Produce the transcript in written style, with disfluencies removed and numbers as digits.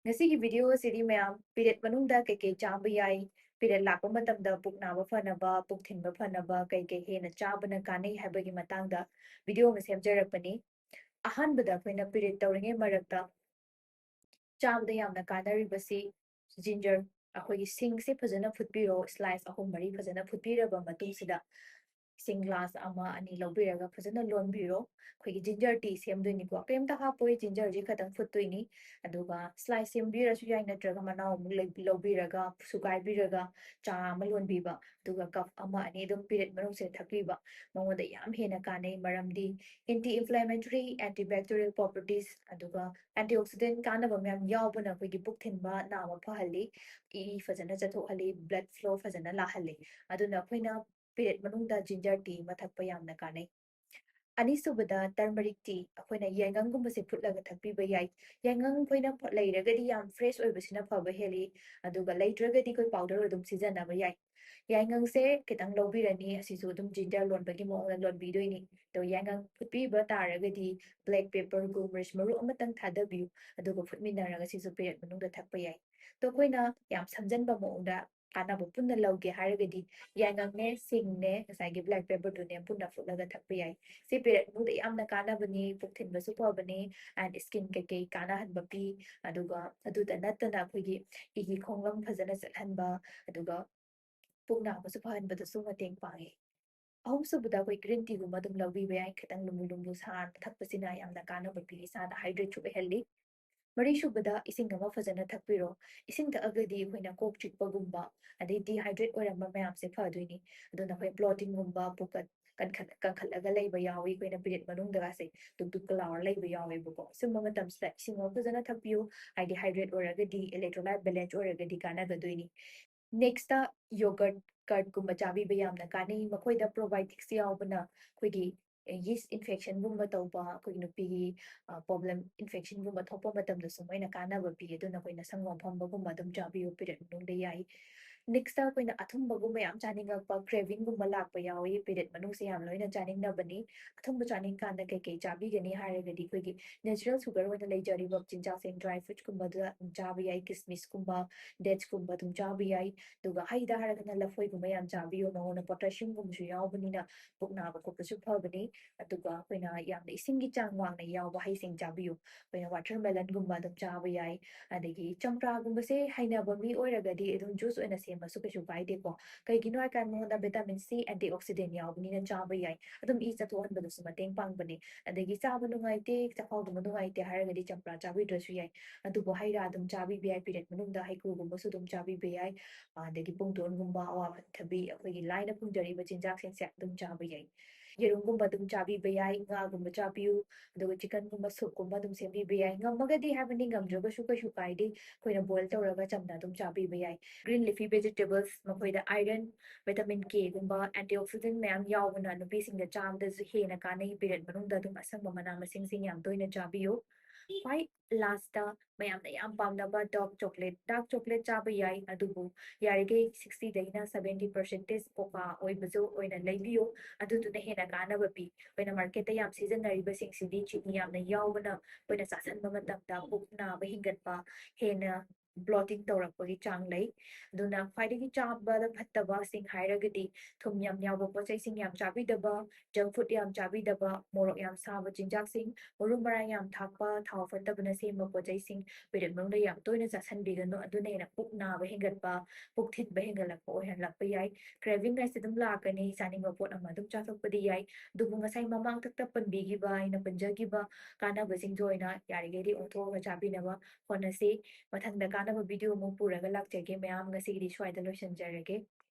Ngasi video siri mayam period manungda keke chaba yai period lakpa matamda puk naba phanaba puk thinba phanaba keke hena chabana kanai habagi matangda video ma semjarakpani ahanbada akhoi period tawringe marakta chabda yamna kanaribasi ginger akhoi sing se phajana phutpiro slice ahum mari phajana phutpiraba matungsida sing glass ama ani lobiraga phajana lonbiro khoi ginger tea semdoini ko kemta hapoi ginger ji khatang phuttoini aduga slice sembira su yai natraga manao mu lobiraga sugai biraga cha ma lonbiba aduga cup ama ani dum period manung se thakriba mongoda yam hena kanai maramdi anti inflammatory antibacterial properties aduga antioxidant kanaba myam yawbana khoi gi puk thinba nama phahali e phajana chathok hali blood flow phajana lahali aduna khoina period manungda ginger tea mathakpa yamna kanai ꯑꯅꯤꯁꯨꯕꯗ turmeric T ꯑꯩꯈꯣꯏꯅ ꯌꯥꯏꯉꯪꯒꯨꯝꯕꯁꯦ ꯐꯨꯠꯂꯒ ꯊꯛꯄꯤꯕ ꯌꯥꯏ ꯌꯥꯏꯉꯪ ꯑꯩꯈꯣꯏꯅ ꯂꯩꯔꯒꯗꯤ ꯌꯥꯝ fresh ꯑꯣꯏꯕꯁꯤꯅ ꯐꯕ ꯍꯦꯜꯂꯤ ꯑꯗꯨꯒ ꯂꯩꯇ꯭ꯔꯒꯗꯤ ꯑꯩꯈꯣꯏ ꯄꯥꯎꯗꯔ ꯑꯗꯨꯝ ꯁꯤꯖꯤꯟꯅꯕ ꯌꯥꯏ ꯌꯥꯏꯉꯪꯁꯦ ꯈꯤꯇꯪ ꯂꯧꯕꯤꯔꯅꯤ ꯑꯁꯤꯁꯨ ꯑꯗꯨꯝ ꯖꯤꯟꯖꯔ ꯂꯣꯟꯕꯒꯤ ꯃꯑꯣꯡꯗ ꯂꯣꯟꯕꯤꯗꯣꯏꯅꯤ ꯑꯗꯣ ꯌꯥꯏꯉꯪ ꯐꯨꯠꯄꯤꯕ ꯇꯥꯔꯒꯗꯤ ꯕ꯭ꯂꯦꯛ ꯄꯦꯄꯔ ꯒꯨꯜꯃꯔꯤꯆ ꯃꯔꯨ ꯑꯃꯇꯪ ꯊꯥꯗꯕꯤꯌꯨ ꯑꯗꯨꯒ ꯐꯨꯠꯃꯤꯟꯅꯔꯒ ꯁꯤꯁꯨ ꯄꯦꯔꯦꯠ ꯃꯅꯨꯡꯗ ꯊꯛꯄ ꯌꯥꯏ ꯑꯗꯣ ꯑꯩꯈꯣꯏꯅ ꯌꯥꯝ ꯁꯝꯖꯟꯕ ꯃꯑꯣꯡꯗ ꯀꯥꯟꯅꯕ ꯄꯨꯟꯅ ꯂꯧꯒꯦ ꯍꯥꯏꯔꯒꯗꯤ ꯌꯥꯏꯉꯪꯅꯦ ꯁꯤꯡꯅꯦ ꯉꯁꯥꯏꯒꯤ ꯕ꯭ꯂꯦꯛ ꯄꯦꯄꯔꯗꯨꯅꯦ ꯄꯨꯟꯅ ꯐꯨꯠꯂꯒ ꯊꯛꯄ ꯌꯥꯏ ꯁꯤ ꯄꯦꯔꯦꯠ ꯃꯅꯨꯡꯗ ꯌꯥꯝꯅ ꯀꯥꯟꯅꯕꯅꯤ ꯄꯨꯛ ꯊꯤꯟꯕꯁꯨ ꯐꯕꯅꯤ ꯑꯦꯟ ꯁ꯭ꯀꯤꯟ ꯀꯩꯀꯩ ꯀꯥꯟꯅꯍꯟꯕ ꯄꯤ ꯑꯗꯨꯒ ꯑꯗꯨꯗ ꯅꯠꯇꯅ ꯑꯩꯈꯣꯏꯒꯤ ꯏꯒꯤ ꯈꯣꯡꯂꯪ ꯐꯖꯅ ꯆꯠꯍꯟꯕ ꯑꯗꯨꯒ ꯄꯨꯛ ꯅꯥꯕꯁꯨ ꯐꯍꯟꯕꯗꯁꯨ ꯃꯇꯦꯡ ꯄꯥꯡꯉꯤ ꯑꯍꯨꯝꯁꯨꯕꯗ ꯑꯩꯈꯣꯏ ꯒ꯭ꯔꯤꯟ ꯇꯤꯒꯨꯝꯕ ꯑꯗꯨꯝ ꯂꯧꯕꯤꯕ ꯌꯥꯏ ꯈꯤꯇꯪ ꯂꯨꯝꯕꯨ ꯂꯨꯝꯕꯨ ꯁꯥꯅ ꯊꯛꯄꯁꯤꯅ ꯌꯥꯝꯅ ꯀꯥꯟꯅꯕ ꯄꯤ ꯏꯁꯥꯗ ꯍꯥꯏꯗ꯭ꯔꯦꯠꯁꯨ ꯑꯣꯏꯍꯜꯂꯤ ꯃꯔꯤꯁꯨꯕꯗ ꯏꯁꯤꯡ ꯑꯃ ꯐꯖꯅ ꯊꯛꯄꯤꯔꯣ ꯏꯁꯤꯡ ꯊꯛꯑꯒꯗꯤ ꯑꯩꯈꯣꯏꯅ ꯀꯣꯛ ꯆꯤꯛꯄꯒꯨꯝꯕ ꯑꯗꯩ ꯗꯤꯍꯥꯏꯗ꯭ꯔꯦꯠ ꯑꯣꯏꯔꯝꯕ ꯃꯌꯥꯝꯁꯦ ꯐꯗꯣꯏꯅꯤ ꯑꯗꯨꯅ ꯑꯩꯈꯣꯏ ꯕ꯭ꯂꯣꯇꯤꯡꯒꯨꯝꯕ ꯄꯨꯛ ꯀꯟꯈꯠꯂꯒ ꯂꯩꯕ ꯌꯥꯎꯏ ꯑꯩꯈꯣꯏꯅ ꯄꯤꯔꯤꯌꯠ ꯃꯅꯨꯡꯗꯒꯁꯦ ꯗꯨꯛ ꯗꯨꯛꯀ ꯂꯥꯎꯔ ꯂꯩꯕ ꯌꯥꯎꯋꯦꯕꯀꯣ ꯁꯨꯝꯕ ꯃꯇꯝꯁꯤꯗ ꯏꯁꯤꯡ ꯑꯃ ꯐꯖꯅ ꯊꯛꯄꯤꯌꯨ ꯍꯥꯏꯗꯤ ꯍꯥꯏꯗ꯭ꯔꯦꯠ ꯑꯣꯏꯔꯒꯗꯤ ꯏꯂꯦꯛꯇ꯭ꯔꯣꯂꯥꯏꯠ ꯕꯦꯂꯦꯟꯁ ꯑꯣꯏꯔꯒꯗꯤ ꯀꯥꯟꯅꯒꯗꯣꯏꯅꯤ ꯅꯦꯛꯁꯇ ꯌꯣꯒꯔꯠ ꯀꯔꯠꯀꯨꯝꯕ ꯆꯥꯕꯤꯕ ꯌꯥꯝꯅ ꯀꯥꯟꯅꯩ ꯃꯈꯣꯏꯗ ꯄ꯭ꯔꯣꯕꯥꯏꯇꯤꯛꯁ ꯌꯥꯎꯕꯅ ꯑꯩꯈꯣꯏꯒꯤ ꯌꯤꯁ ꯏꯟꯐꯦꯛꯁꯟꯒꯨꯝꯕ ꯇꯧꯕ ꯑꯩꯈꯣꯏꯒꯤ ꯅꯨꯄꯤꯒꯤ ꯄ꯭ꯔꯣꯕ꯭ꯂꯦꯝ ꯏꯟꯐꯦꯛꯁꯟꯒꯨꯝꯕ ꯊꯣꯛꯄ ꯃꯇꯝꯗꯁꯨ ꯃꯣꯏꯅ ꯀꯥꯟꯅꯕ ꯄꯤ ꯑꯗꯨꯅ ꯑꯩꯈꯣꯏꯅ ꯁꯪꯒꯣꯝ ꯐꯝꯕꯒꯨꯝꯕ ꯑꯗꯨꯝ ꯆꯥꯕꯤꯌꯨ ꯄꯤꯔꯤꯌꯠ ꯃꯅꯨꯡꯗ ꯌꯥꯏ ꯅꯦꯛꯁꯇ ꯑꯩꯈꯣꯏꯅ ꯑꯊꯨꯝꯕꯒꯨꯝꯕ ꯌꯥꯝ ꯆꯥꯅꯤꯡꯉꯛꯄ ꯀ꯭ꯔꯦꯚꯤꯡꯒꯨꯝꯕ ꯂꯥꯛꯄ ꯌꯥꯎꯏ ꯄꯤꯔꯤꯌꯠ ꯃꯅꯨꯡꯁꯦ ꯌꯥꯝ ꯂꯣꯏꯅ ꯆꯥꯅꯤꯡꯅꯕꯅꯤ ꯑꯊꯨꯝꯕ ꯆꯥꯅꯤꯡꯀꯥꯟꯗ ꯀꯩꯀꯩ ꯆꯥꯕꯤꯒꯅꯤ ꯍꯥꯏꯔꯒꯗꯤ ꯑꯩꯈꯣꯏꯒꯤ ꯅꯦꯆꯔꯦꯜ ꯁꯨꯒꯔ ꯑꯣꯏꯅ ꯂꯩꯖꯔꯤꯕ ꯆꯤꯟꯖꯥꯛꯁꯤꯡ ꯗ꯭ꯔꯥꯏ ꯐ꯭ꯔꯨꯠꯁꯀꯨꯝꯕꯗ ꯑꯗꯨꯝ ꯆꯥꯕ ꯌꯥꯏ ꯀꯤꯁꯃꯤꯁꯀꯨꯝꯕ ꯗꯦꯠꯁꯀꯨꯝꯕ ꯑꯗꯨꯝ ꯆꯥꯕ ꯌꯥꯏ ꯑꯗꯨꯒ ꯍꯩꯗ ꯍꯥꯏꯔꯒꯅ ꯂꯐꯣꯏꯒꯨꯝꯕ ꯌꯥꯝ ꯆꯥꯕꯤꯌꯨ ꯃꯉꯣꯟꯗ ꯄꯣꯇꯥꯁꯤꯌꯝꯒꯨꯝꯕꯁꯨ ꯌꯥꯎꯕꯅꯤꯅ ꯄꯨꯛ ꯅꯥꯕ ꯈꯣꯠꯄꯁꯨ ꯐꯕꯅꯤ ꯑꯗꯨꯒ ꯑꯩꯈꯣꯏꯅ ꯌꯥꯝꯅ ꯏꯁꯤꯡꯒꯤ ꯆꯥꯡ ꯋꯥꯡꯅ ꯌꯥꯎꯕ ꯍꯩꯁꯤꯡ ꯆꯥꯕꯤꯌꯨ ꯑꯩꯈꯣꯏꯅ ꯋꯥꯇꯔꯃꯦꯂꯟꯒꯨꯝꯕ ꯑꯗꯨꯝ ꯆꯥꯕ ꯌꯥꯏ ꯑꯗꯒꯤ ꯆꯝꯄ꯭ꯔꯥꯒꯨꯝꯕꯁꯦ ꯍꯩꯅꯕ ꯃꯤ ꯑꯣꯏꯔꯒꯗꯤ ꯑꯗꯨꯝ ꯖꯨꯁ ꯑꯣꯏꯅ ꯁꯦꯝꯕꯁꯨ ꯀꯩꯁꯨ ꯀꯥꯏꯗꯦꯀꯣ ꯀꯩꯒꯤꯅꯣ ꯍꯥꯏꯀꯥꯟꯗ ꯃꯉꯣꯟꯗ ꯚꯤꯇꯥꯃꯤꯟ ꯁꯤ ꯑꯦꯟꯇꯤ ꯑꯣꯛꯁꯤꯗꯦꯟ ꯌꯥꯎꯕꯅꯤꯅ ꯆꯥꯕ ꯌꯥꯏ ꯑꯗꯨꯝ ꯏ ꯆꯠꯊꯣꯛꯍꯟꯕꯗꯁꯨ ꯃꯇꯦꯡ ꯄꯥꯡꯕꯅꯤ ꯑꯗꯒꯤ ꯆꯥꯕ ꯅꯨꯡꯉꯥꯏꯇꯦ ꯆꯈꯥꯎꯒꯨꯝꯕ ꯅꯨꯡꯉꯥꯏꯇꯦ ꯍꯥꯏꯔꯒꯗꯤ ꯆꯝꯄ꯭ꯔꯥ ꯆꯥꯕꯤꯗ꯭ꯔꯁꯨ ꯌꯥꯏ ꯑꯗꯨꯕꯨ ꯍꯩ ꯔꯥ ꯑꯗꯨꯝ ꯆꯥꯕꯤꯕ ꯌꯥꯏ ꯄꯤꯔꯦꯠ ꯃꯅꯨꯡꯗ ꯍꯩꯀ꯭ꯔꯨꯒꯨꯝꯕꯁꯨ ꯑꯗꯨꯝ ꯆꯥꯕꯤꯕ ꯌꯥꯏ ꯑꯗꯒꯤ ꯄꯨꯡꯗꯣꯟꯒꯨꯝꯕ ꯑꯋꯥ ꯐꯊꯕꯤ ꯑꯩꯈꯣꯏꯒꯤ ꯂꯥꯏꯅ ꯐꯪꯖꯔꯤꯕ ꯆꯤꯟꯖꯥꯛꯁꯤꯡꯁꯦ ꯑꯗꯨꯝ ꯆꯥꯕ ꯌꯥꯏ ꯌꯦꯔꯨꯝꯒꯨꯝꯕ ꯑꯗꯨꯝ ꯆꯥꯕꯤꯕ ꯌꯥꯏ ꯉꯥꯒꯨꯝꯕ ꯆꯥꯕꯤꯌꯨ ꯑꯗꯨꯒ ꯆꯤꯀꯟꯒꯨꯝꯕ ꯁꯨꯞꯀꯨꯝꯕ ꯑꯗꯨꯝ ꯁꯦꯝꯕꯤꯕ ꯌꯥꯏ ꯉꯝꯃꯒꯗꯤ ꯍꯥꯏꯕꯅꯤ ꯉꯝꯗ꯭ꯔꯒꯁꯨ ꯀꯩꯁꯨ ꯀꯥꯏꯗꯦ ꯑꯩꯈꯣꯏꯅ ꯕꯣꯏꯜ ꯇꯧꯔꯒ ꯆꯝꯅ ꯑꯗꯨꯝ ꯆꯥꯕꯤꯕ ꯌꯥꯏ ꯒ꯭ꯔꯤꯟ ꯂꯤꯐꯤ ꯚꯦꯖꯤꯇꯦꯕꯜꯁ ꯃꯈꯣꯏꯗ ꯑꯥꯏꯔꯟ ꯚꯤꯇꯥꯃꯤꯟ ꯀꯦꯒꯨꯝꯕ ꯑꯦꯟꯇꯤꯑꯣꯛꯁꯤꯗꯦꯟ ꯃꯌꯥꯝ ꯌꯥꯎꯕꯅ ꯅꯨꯄꯤꯁꯤꯡꯗ ꯆꯥꯕꯗꯁꯨ ꯍꯦꯟꯅ ꯀꯥꯟꯅꯩ ꯄꯤꯔꯤꯌꯠ ꯃꯅꯨꯡꯗ ꯑꯗꯨꯝ ꯑꯁꯪꯕ ꯃꯅꯥ ꯃꯁꯤꯡꯁꯤꯡ ꯌꯥꯝ ꯇꯣꯏꯅ ꯆꯥꯕꯤꯌꯨ ꯈ꯭ꯋꯥꯏ ꯂꯥꯁꯇ ꯃꯌꯥꯝꯅ ꯌꯥꯝ ꯄꯥꯝꯅꯕ ꯗꯥꯔꯛ ꯆꯣꯀ꯭ꯂꯦꯠ ꯆꯥꯕ ꯌꯥꯏ ꯑꯗꯨꯕꯨ ꯌꯥꯔꯤꯈꯩ 60 70% ꯀꯣꯀꯥ ꯑꯣꯏꯕꯁꯨ ꯑꯣꯏꯅ ꯂꯩꯕꯤꯌꯨ ꯑꯗꯨꯗꯨꯅ ꯍꯦꯟꯅ ꯀꯥꯟꯅꯕ ꯄꯤ ꯑꯩꯈꯣꯏꯅ ꯃꯥꯔꯀꯦꯠꯇ ꯌꯥꯝ ꯁꯤꯖꯤꯟꯅꯔꯤꯕꯁꯤꯡꯁꯤꯗꯤ ꯆꯤꯅꯤ ꯌꯥꯝꯅ ꯌꯥꯎꯕꯅ ꯑꯩꯈꯣꯏꯅ ꯆꯥꯁꯟꯕ ꯃꯇꯝꯗ ꯄꯨꯛ ꯅꯥꯕ ꯍꯦꯟꯒꯠꯄ ꯍꯦꯟꯅ ꯕ꯭ꯂꯣꯇꯤꯡ ꯇꯧꯔꯛꯄꯒꯤ ꯆꯥꯡ ꯂꯩ ꯑꯗꯨꯅ ꯈ꯭ꯋꯥꯏꯗꯒꯤ ꯆꯥꯕꯗ ꯐꯠꯇꯕꯁꯤꯡ ꯍꯥꯏꯔꯒꯗꯤ ꯊꯨꯝ ꯌꯥꯝ ꯌꯥꯎꯕ ꯄꯣꯠꯆꯩꯁꯤꯡ ꯌꯥꯝ ꯆꯥꯕꯤꯗꯕ ꯖꯪ ꯐꯨꯗ ꯌꯥꯝ ꯆꯥꯕꯤꯗꯕ ꯃꯣꯔꯣꯛ ꯌꯥꯝ ꯁꯥꯕ ꯆꯤꯟꯖꯥꯛꯁꯤꯡ ꯃꯔꯨ ꯃꯔꯥꯡ ꯌꯥꯝ ꯊꯥꯛꯄ ꯊꯥꯎ ꯐꯠꯇꯕꯅ ꯁꯦꯝꯕ ꯄꯣꯠꯆꯩꯁꯤꯡ ꯄꯤꯔꯤꯌꯠ ꯃꯅꯨꯡꯗ ꯌꯥꯝ ꯇꯣꯏꯅ ꯆꯥꯁꯟꯕꯤꯒꯅꯨ ꯑꯗꯨꯅ ꯍꯦꯟꯅ ꯄꯨꯛ ꯅꯥꯕ ꯍꯦꯟꯒꯠꯄ ꯄꯨꯛ ꯊꯤꯟꯕ ꯍꯦꯟꯒꯠꯂꯛꯄ ꯑꯣꯏꯍꯜꯂꯛꯄ ꯌꯥꯏ ꯀ꯭ꯔꯦꯚꯤꯡ ꯍꯥꯏꯁꯦ ꯑꯗꯨꯝ ꯂꯥꯛꯀꯅꯤ ꯆꯥꯅꯤꯡꯕ ꯄꯣꯠ ꯑꯃ ꯑꯗꯨꯝ ꯆꯥꯊꯣꯛꯄꯗꯤ ꯌꯥꯏ ꯑꯗꯨꯕꯨ ꯉꯁꯥꯏ ꯃꯃꯥꯡꯊꯛꯇ ꯄꯟꯕꯤꯈꯤꯕ ꯑꯩꯅ ꯄꯟꯖꯈꯤꯕ ꯀꯥꯟꯅꯕꯁꯤꯡꯗꯣ ꯑꯣꯏꯅ ꯌꯥꯔꯤꯈꯩꯗꯤ ꯑꯣꯟꯊꯣꯛꯑꯒ ꯆꯥꯕꯤꯅꯕ ꯍꯣꯠꯅꯁꯤ ꯃꯊꯪꯗ ꯀꯥꯟꯅꯕ ꯚꯤꯗꯤꯑꯣ ꯑꯃꯨꯛ ꯄꯨꯔꯒ ꯂꯥꯛꯆꯒꯦ ꯃꯌꯥꯝ ꯉꯁꯤꯒꯤꯗꯤ ꯁ꯭ꯋꯥꯏꯗ ꯂꯣꯏꯁꯤꯟꯖꯔꯒꯦ